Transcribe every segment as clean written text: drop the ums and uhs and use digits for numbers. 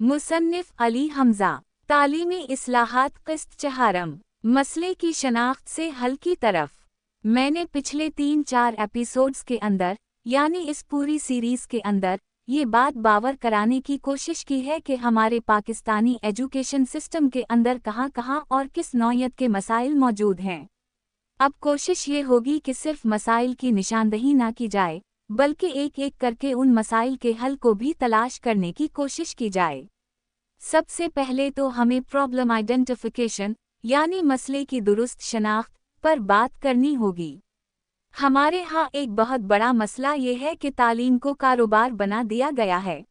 मुसन्निफ अली हमजा। तालीमी इस्लाहात क़िस्त चहारम, मसले की शनाख्त से हल की तरफ। मैंने पिछले 3-4 एपिसोड्स के अंदर, यानी इस पूरी सीरीज़ के अंदर, ये बात बावर कराने की कोशिश की है कि हमारे पाकिस्तानी एजुकेशन सिस्टम के अंदर कहाँ और किस नौयत के मसाइल मौजूद हैं। अब कोशिश ये होगी कि सिर्फ मसाइल की निशानदही ना की जाए, बल्कि एक एक करके उन मसाइल के हल को भी तलाश करने की कोशिश की जाए। सबसे पहले तो हमें प्रॉब्लम आइडेंटिफिकेशन यानी मसले की दुरुस्त शनाख्त पर बात करनी होगी। हमारे यहाँ एक बहुत बड़ा मसला ये है कि तालीम को कारोबार बना दिया गया है।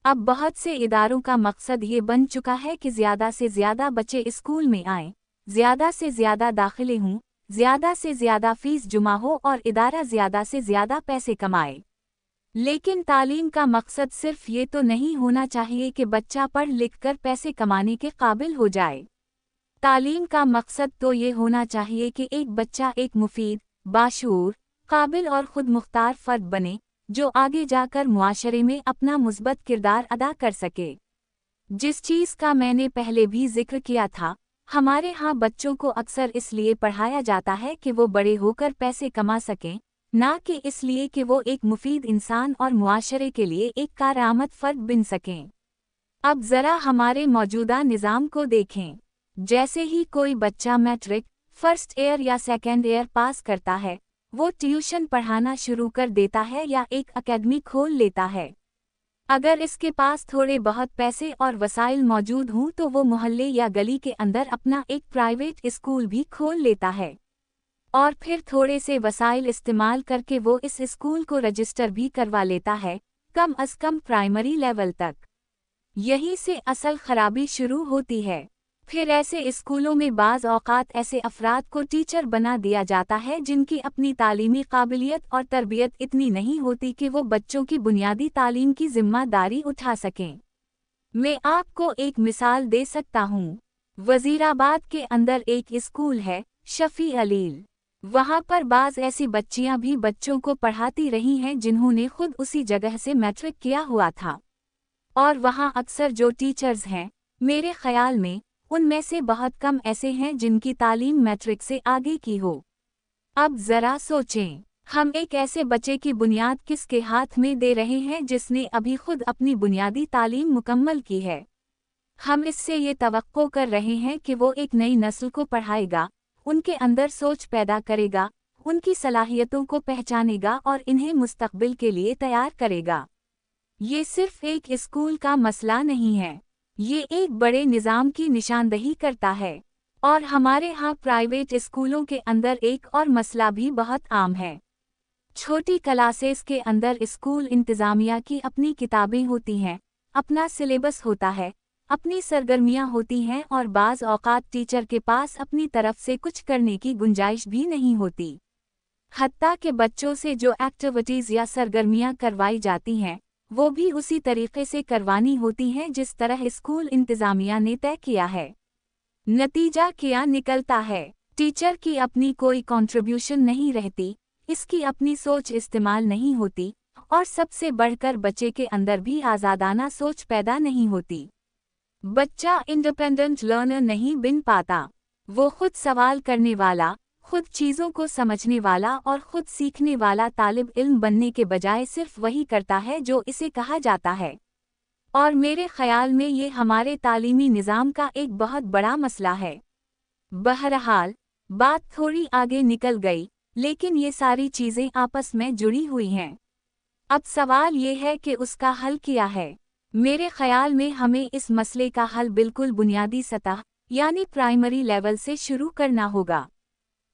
अब बहुत से इदारों का मकसद ये बन चुका है कि ज़्यादा से ज़्यादा बच्चे स्कूल में आएँ, ज़्यादा से ज़्यादा दाखिले हों, ज़्यादा से ज़्यादा फ़ीस जमा हो और इदारा ज़्यादा से ज़्यादा पैसे कमाए। लेकिन तालीम का मकसद सिर्फ ये तो नहीं होना चाहिए कि बच्चा पढ़ लिख कर पैसे कमाने के काबिल हो जाए। तालीम का मकसद तो ये होना चाहिए कि एक बच्चा एक मुफीद, बाशऊर, काबिल और खुद मुख्तार फ़र्द बने, जो आगे जाकर मुआशरे में अपना मुस्बत किरदार अदा कर सके। जिस चीज़ का मैंने पहले भी जिक्र किया था, हमारे यहाँ बच्चों को अक्सर इसलिए पढ़ाया जाता है कि वो बड़े होकर पैसे कमा सकें, ना कि इसलिए कि वो एक मुफीद इंसान और मुआशरे के लिए एक कारआमद फ़र्द बन सकें। अब ज़रा हमारे मौजूदा निज़ाम को देखें। जैसे ही कोई बच्चा मैट्रिक, फर्स्ट ईयर या सेकेंड ईयर पास करता है, वो ट्यूशन पढ़ाना शुरू कर देता है या एक अकेडमी खोल लेता है। अगर इसके पास थोड़े बहुत पैसे और वसाइल मौजूद हों तो वो मोहल्ले या गली के अंदर अपना एक प्राइवेट स्कूल भी खोल लेता है, और फिर थोड़े से वसाइल इस्तेमाल करके वो इस स्कूल को रजिस्टर भी करवा लेता है, कम अज़ कम प्राइमरी लेवल तक। यहीं से असल खराबी शुरू होती है। फिर ऐसे स्कूलों में बाज़ औक़ात ऐसे अफराद को टीचर बना दिया जाता है जिनकी अपनी तालीमी काबिलियत और तरबियत इतनी नहीं होती कि वो बच्चों की बुनियादी तालीम की ज़िम्मेदारी उठा सकें। मैं आपको एक मिसाल दे सकता हूँ। वज़ीराबाद के अंदर एक स्कूल है, शफ़ी अलील। वहाँ पर बाज़ ऐसी बच्चियाँ भी बच्चों को पढ़ाती रही हैं जिन्होंने खुद उसी जगह से मैट्रिक किया हुआ था, और वहाँ अक्सर जो टीचर्स हैं, मेरे ख़याल में उनमें से बहुत कम ऐसे हैं जिनकी तालीम मैट्रिक से आगे की हो। अब ज़रा सोचें, हम एक ऐसे बच्चे की बुनियाद किसके हाथ में दे रहे हैं जिसने अभी खुद अपनी बुनियादी तालीम मुकम्मल की है। हम इससे ये तवक्को कर रहे हैं कि वो एक नई नस्ल को पढ़ाएगा, उनके अंदर सोच पैदा करेगा, उनकी सलाहियतों को पहचानेगा और इन्हें मुस्तक़बिल के लिए तैयार करेगा। ये सिर्फ एक स्कूल का मसला नहीं है, ये एक बड़े निज़ाम की निशानदही करता है। और हमारे यहाँ प्राइवेट स्कूलों के अंदर एक और मसला भी बहुत आम है। छोटी क्लासेस के अंदर स्कूल इंतज़ामिया की अपनी किताबें होती हैं, अपना सिलेबस होता है, अपनी सरगर्मियाँ होती हैं, और बाज़ औक़ात टीचर के पास अपनी तरफ से कुछ करने की गुंजाइश भी नहीं होती। हत्ता कि बच्चों से जो एक्टिविटीज़ या सरगर्मियाँ करवाई जाती हैं, वो भी उसी तरीक़े से करवानी होती हैं जिस तरह स्कूल इंतज़ामिया ने तय किया है। नतीजा क्या निकलता है? टीचर की अपनी कोई कंट्रीब्यूशन नहीं रहती, इसकी अपनी सोच इस्तेमाल नहीं होती, और सबसे बढ़कर बच्चे के अंदर भी आज़ादाना सोच पैदा नहीं होती। बच्चा इंडिपेंडेंट लर्नर नहीं बन पाता। वो खुद सवाल करने वाला, खुद चीज़ों को समझने वाला और खुद सीखने वाला तालिब इल्म बनने के बजाय सिर्फ वही करता है जो इसे कहा जाता है। और मेरे ख़याल में ये हमारे तालीमी निज़ाम का एक बहुत बड़ा मसला है। बहरहाल, बात थोड़ी आगे निकल गई, लेकिन ये सारी चीज़ें आपस में जुड़ी हुई हैं। अब सवाल ये है कि उसका हल क्या है। मेरे ख़याल में हमें इस मसले का हल बिल्कुल बुनियादी सतह यानी प्राइमरी लेवल से शुरू करना होगा।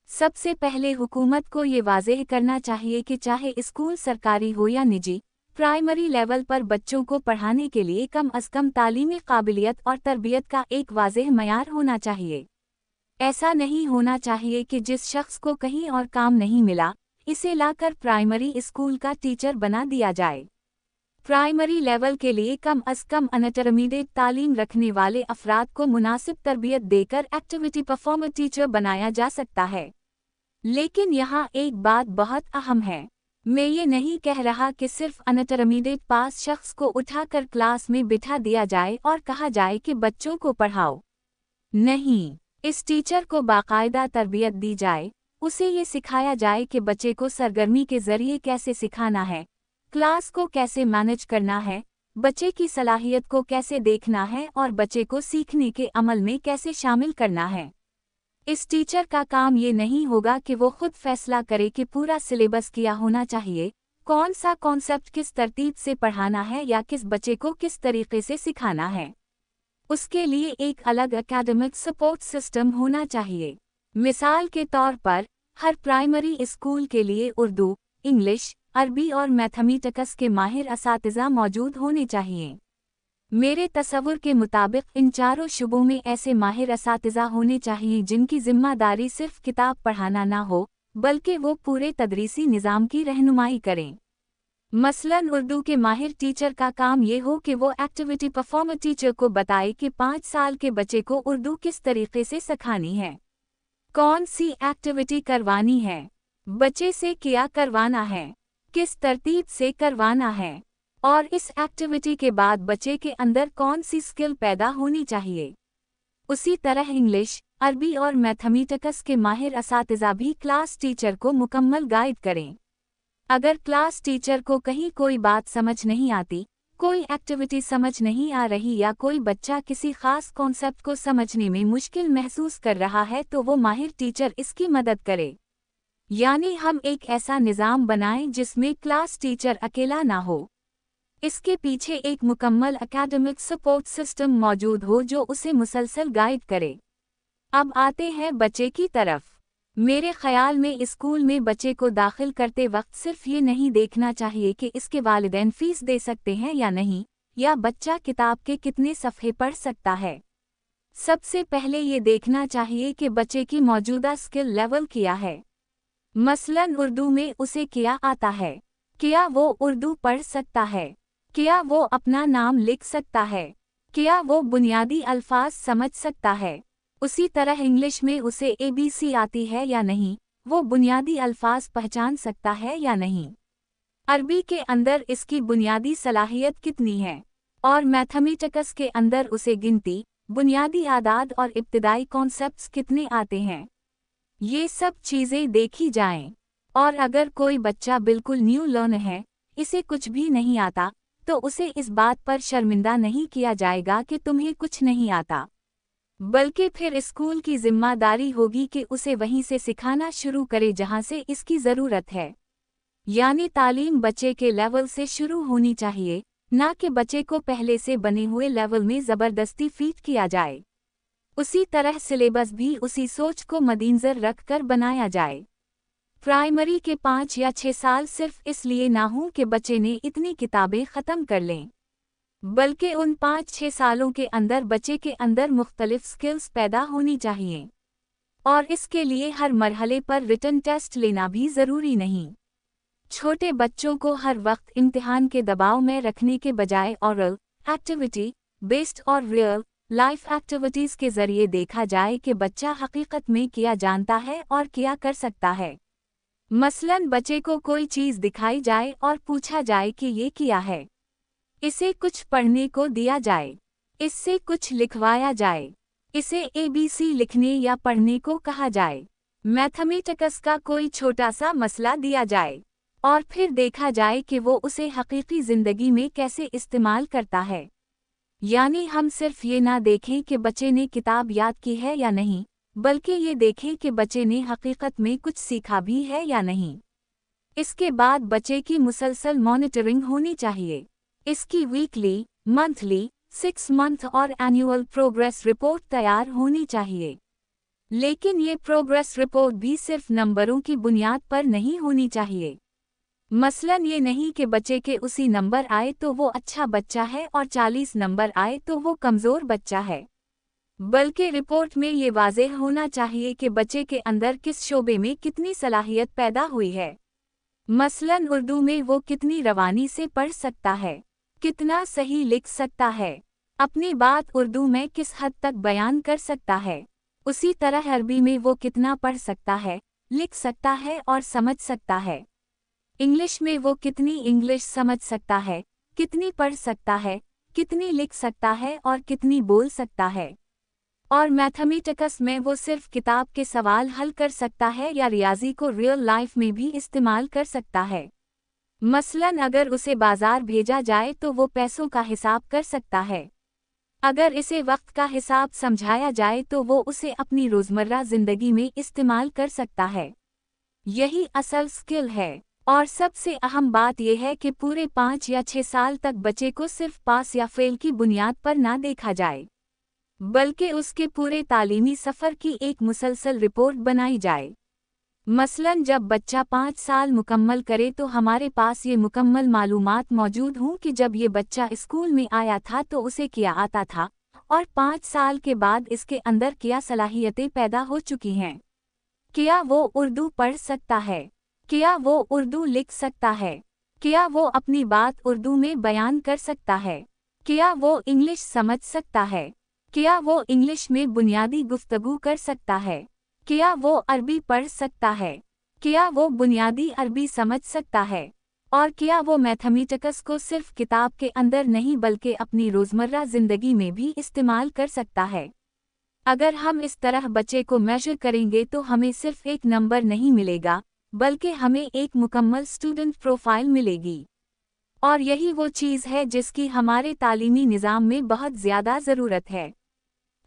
सबसे पहले हुकूमत को ये वाज़ेह करना चाहिए कि चाहे स्कूल सरकारी हो या निजी, प्राइमरी लेवल पर बच्चों को पढ़ाने के लिए कम अज़ कम तालीमी काबिलियत और तरबियत का एक वाज़ेह मयार होना चाहिए। ऐसा नहीं होना चाहिए कि जिस शख्स को कहीं और काम नहीं मिला, इसे लाकर प्राइमरी स्कूल का टीचर बना दिया जाए। प्राइमरी लेवल के लिए कम अज़ कम इंटरमीडिएट तालीम रखने वाले अफराद को मुनासिब तरबियत देकर एक्टिविटी परफॉर्मर टीचर बनाया जा सकता है। लेकिन यहाँ एक बात बहुत अहम है, मैं ये नहीं कह रहा कि सिर्फ इंटरमीडिएट पास शख्स को उठाकर क्लास में बिठा दिया जाए और कहा जाए कि बच्चों को पढ़ाओ। नहीं, इस टीचर को बाकायदा तरबियत दी जाए, उसे ये सिखाया जाए कि बच्चे को सरगर्मी के जरिए कैसे सिखाना है, क्लास को कैसे मैनेज करना है, बच्चे की सलाहियत को कैसे देखना है और बच्चे को सीखने के अमल में कैसे शामिल करना है। इस टीचर का काम ये नहीं होगा कि वो खुद फैसला करे कि पूरा सिलेबस क्या होना चाहिए, कौन सा कॉन्सेप्ट किस तरतीब से पढ़ाना है या किस बच्चे को किस तरीके से सिखाना है। उसके लिए एक अलग एकेडमिक सपोर्ट सिस्टम होना चाहिए। मिसाल के तौर पर, हर प्राइमरी स्कूल के लिए उर्दू, इंग्लिश, अरबी और मैथमेटिक्स के माहिर असातिज़ा मौजूद होने चाहिए। मेरे तसव्वुर के मुताबिक इन चारों शुबों में ऐसे माहिर असातिज़ा होने चाहिए जिनकी जिम्मेदारी सिर्फ किताब पढ़ाना ना हो, बल्कि वो पूरे तदरीसी निज़ाम की रहनुमाई करें। मसलन उर्दू के माहिर टीचर का काम ये हो कि वो एक्टिविटी परफॉर्मर टीचर को बताए कि 5 साल के बच्चे को उर्दू किस तरीके से सिखानी है, कौन सी एक्टिविटी करवानी है, बच्चे से क्या करवाना है, किस तरतीब से करवाना है, और इस एक्टिविटी के बाद बच्चे के अंदर कौन सी स्किल पैदा होनी चाहिए। उसी तरह इंग्लिश, अरबी और मैथमेटिक्स के माहिर असातिज़ा भी क्लास टीचर को मुकम्मल गाइड करें। अगर क्लास टीचर को कहीं कोई बात समझ नहीं आती, कोई एक्टिविटी समझ नहीं आ रही या कोई बच्चा किसी खास कॉन्सेप्ट को समझने में मुश्किल महसूस कर रहा है तो वो माहिर टीचर इसकी मदद करे। यानी हम एक ऐसा निज़ाम बनाएं जिसमें क्लास टीचर अकेला ना हो, इसके पीछे एक मुकम्मल एकेडमिक सपोर्ट सिस्टम मौजूद हो जो उसे मुसलसल गाइड करे। अब आते हैं बच्चे की तरफ। मेरे ख्याल में स्कूल में बच्चे को दाखिल करते वक्त सिर्फ ये नहीं देखना चाहिए कि इसके वालिदैन फीस दे सकते हैं या नहीं, या बच्चा किताब के कितने सफ़हे पढ़ सकता है। सबसे पहले ये देखना चाहिए कि बच्चे की मौजूदा स्किल लेवल क्या है। मसलन उर्दू में उसे क्या आता है, क्या वो उर्दू पढ़ सकता है, क्या वो अपना नाम लिख सकता है, क्या वो बुनियादी अल्फाज समझ सकता है। उसी तरह इंग्लिश में उसे ABC आती है या नहीं, वो बुनियादी अल्फाज पहचान सकता है या नहीं। अरबी के अंदर इसकी बुनियादी सलाहियत कितनी है, और मैथमेटिक्स के अंदर उसे गिनती, बुनियादी आदाद और इब्तिदाई कॉन्सेप्ट्स कितने आते हैं। ये सब चीज़ें देखी जाएं। और अगर कोई बच्चा बिल्कुल न्यू लर्नर है, इसे कुछ भी नहीं आता, तो उसे इस बात पर शर्मिंदा नहीं किया जाएगा कि तुम्हें कुछ नहीं आता, बल्कि फिर स्कूल की जिम्मेदारी होगी कि उसे वहीं से सिखाना शुरू करे जहां से इसकी ज़रूरत है। यानी तालीम बच्चे के लेवल से शुरू होनी चाहिए, ना कि बच्चे को पहले से बने हुए लेवल में ज़बरदस्ती फीड किया जाए। उसी तरह सिलेबस भी उसी सोच को मद्देनज़र रखकर बनाया जाए। प्राइमरी के 5 या 6 साल सिर्फ इसलिए ना हों कि बच्चे ने इतनी किताबें ख़त्म कर लें, बल्कि उन 5-6 सालों के अंदर बच्चे के अंदर मुख्तलिफ स्किल्स पैदा होनी चाहिए। और इसके लिए हर मरहले पर रिटन टेस्ट लेना भी ज़रूरी नहीं। छोटे बच्चों को हर वक्त इम्तिहान के दबाव में रखने के बजाय ऑरल, एक्टिविटी बेस्ड और रियल लाइफ एक्टिविटीज़ के ज़रिए देखा जाए कि बच्चा हकीकत में क्या जानता है और क्या कर सकता है। मसलन बच्चे को कोई चीज़ दिखाई जाए और पूछा जाए कि ये क्या है, इसे कुछ पढ़ने को दिया जाए, इससे कुछ लिखवाया जाए, इसे ABC लिखने या पढ़ने को कहा जाए, मैथमेटिक्स का कोई छोटा सा मसला दिया जाए, और फिर देखा जाए कि वो उसे हकीकी ज़िंदगी में कैसे इस्तेमाल करता है। यानी हम सिर्फ ये ना देखें कि बच्चे ने किताब याद की है या नहीं, बल्कि ये देखें कि बच्चे ने हकीकत में कुछ सीखा भी है या नहीं। इसके बाद बच्चे की मुसलसल मॉनिटरिंग होनी चाहिए। इसकी वीकली, मंथली, 6 मंथ और एनुअल प्रोग्रेस रिपोर्ट तैयार होनी चाहिए। लेकिन ये प्रोग्रेस रिपोर्ट भी सिर्फ नंबरों की बुनियाद पर नहीं होनी चाहिए। मसलन ये नहीं कि बच्चे के उसी नंबर आए तो वो अच्छा बच्चा है और 40 नंबर आए तो वो कमज़ोर बच्चा है, बल्कि रिपोर्ट में ये वाज़ेह होना चाहिए कि बच्चे के अंदर किस शोबे में कितनी सलाहियत पैदा हुई है। मसलन उर्दू में वो कितनी रवानी से पढ़ सकता है, कितना सही लिख सकता है, अपनी बात उर्दू में किस हद तक बयान कर सकता है। उसी तरह अरबी में वो कितना पढ़ सकता है, लिख सकता है और समझ सकता है। इंग्लिश में वो कितनी इंग्लिश समझ सकता है, कितनी पढ़ सकता है, कितनी लिख सकता है और कितनी बोल सकता है। और मैथमेटिक्स में वो सिर्फ किताब के सवाल हल कर सकता है या रियाजी को रियल लाइफ में भी इस्तेमाल कर सकता है। मसलन अगर उसे बाजार भेजा जाए तो वो पैसों का हिसाब कर सकता है। अगर इसे वक्त का हिसाब समझाया जाए तो वो उसे अपनी रोज़मर्रा ज़िंदगी में इस्तेमाल कर सकता है। यही असल स्किल है। और सबसे अहम बात यह है कि पूरे 5 या 6 साल तक बच्चे को सिर्फ पास या फेल की बुनियाद पर ना देखा जाए, बल्कि उसके पूरे तालीमी सफ़र की एक मुसलसल रिपोर्ट बनाई जाए। मसलन जब बच्चा 5 साल मुकम्मल करे तो हमारे पास ये मुकम्मल मालूमात मौजूद हों कि जब ये बच्चा स्कूल में आया था तो उसे क्या आता था, और 5 साल के बाद इसके अंदर क्या सलाहियतें पैदा हो चुकी हैं। क्या वो उर्दू पढ़ सकता है? क्या वो उर्दू लिख सकता है? क्या वो अपनी बात उर्दू में बयान कर सकता है? क्या वो इंग्लिश समझ सकता है? क्या वो इंग्लिश में बुनियादी गुफ्तगू कर सकता है? क्या वो अरबी पढ़ सकता है? क्या वो बुनियादी अरबी समझ सकता है? और क्या वो मैथमेटिक्स को सिर्फ किताब के अंदर नहीं बल्कि अपनी रोज़मर्रा ज़िंदगी में भी इस्तेमाल कर सकता है? अगर हम इस तरह बच्चे को मेजर करेंगे तो हमें सिर्फ एक नंबर नहीं मिलेगा, बल्कि हमें एक मुकम्मल स्टूडेंट प्रोफाइल मिलेगी। और यही वो चीज़ है जिसकी हमारे तालीमी निज़ाम में बहुत ज़्यादा ज़रूरत है।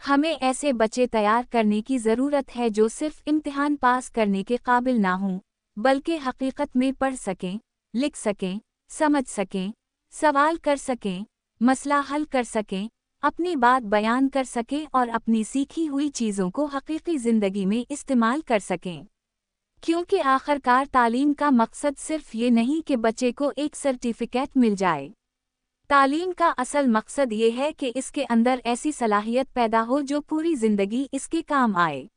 हमें ऐसे बच्चे तैयार करने की ज़रूरत है जो सिर्फ इम्तिहान पास करने के काबिल ना हों, बल्कि हकीकत में पढ़ सकें, लिख सकें, समझ सकें, सवाल कर सकें, मसला हल कर सकें, अपनी बात बयान कर सकें और अपनी सीखी हुई चीज़ों को हकीकी ज़िंदगी में इस्तेमाल कर सकें। क्योंकि आखिरकार तालीम का मकसद सिर्फ ये नहीं कि बच्चे को एक सर्टिफिकेट मिल जाए। तालीम का असल मकसद ये है कि इसके अंदर ऐसी सलाहियत पैदा हो जो पूरी ज़िंदगी इसके काम आए।